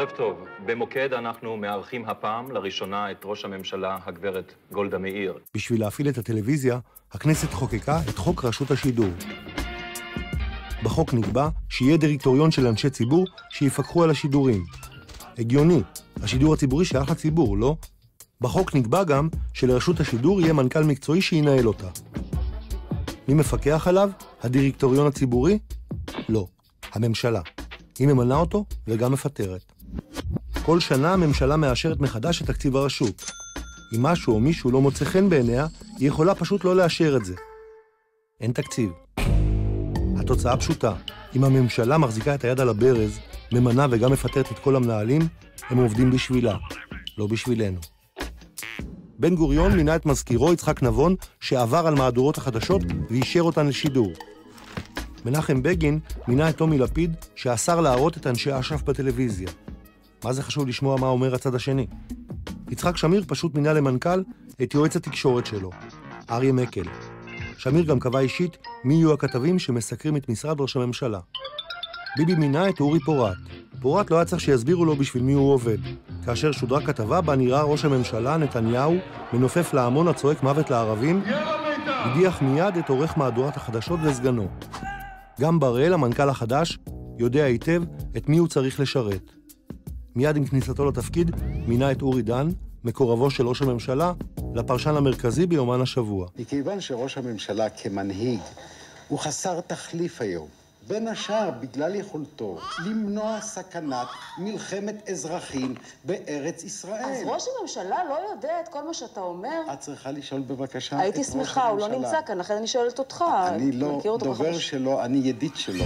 ערב טוב. במוקד אנחנו מארחים הפעם לראשונה את ראש הממשלה הגברת גולדה מאיר. בשביל להפעיל את הטלוויזיה, הכנסת חוקקה את חוק רשות השידור. בחוק נקבע שיהיה דירקטוריון של אנשי ציבור שיפקחו על השידורים. הגיוני, השידור הציבורי שייך לציבור, לא? בחוק נקבע גם שלרשות השידור יהיה מנכ"ל מקצועי שינהל אותה. מי מפקח עליו? הדירקטוריון הציבורי? לא, הממשלה. היא ממנה אותו וגם מפטרת. כל שנה הממשלה מאשרת מחדש את תקציב הרשות. אם משהו או מישהו לא מוצא חן בעיניה, היא יכולה פשוט לא לאשר את זה. אין תקציב. התוצאה פשוטה. אם הממשלה מחזיקה את היד על הברז, ממנה וגם מפטרת את כל המנהלים, הם עובדים בשבילה, לא בשבילנו. בן גוריון מינה את מזכירו יצחק נבון, שעבר על מהדורות החדשות ואישר אותן לשידור. מנחם בגין מינה את טומי לפיד, שאסר להראות את אנשי אש"ף בטלוויזיה. מה זה חשוב לשמוע מה אומר הצד השני? יצחק שמיר פשוט מינה למנכ"ל את יועץ התקשורת שלו, אריה מקל. שמיר גם קבע אישית מי יהיו הכתבים שמסקרים את משרד ראש הממשלה. ביבי מינה את אורי פורט. פורט לא היה צריך שיסבירו לו בשביל מי הוא עובד. כאשר שודרה כתבה בה נראה ראש הממשלה נתניהו מנופף להמון הצועק מוות לערבים, הדיח מיד את עורך מהדורת החדשות וסגנו. גם בראל, המנכ"ל החדש, יודע היטב את מי הוא צריך לשרת. מיד עם כניסתו לתפקיד מינה את אורי דן, מקורבו של ראש הממשלה, לפרשן המרכזי ביומן השבוע. מכיוון שראש הממשלה כמנהיג הוא חסר תחליף היום, בין השאר בגלל יכולתו למנוע סכנת מלחמת אזרחים בארץ ישראל. אז ראש הממשלה לא יודע את כל מה שאתה אומר? את צריכה לשאול בבקשה את ראש הממשלה. הייתי שמחה, הוא לא נמצא כאן, לכן אני שואלת אותך. אני לא דובר שלו, אני ידיד שלו.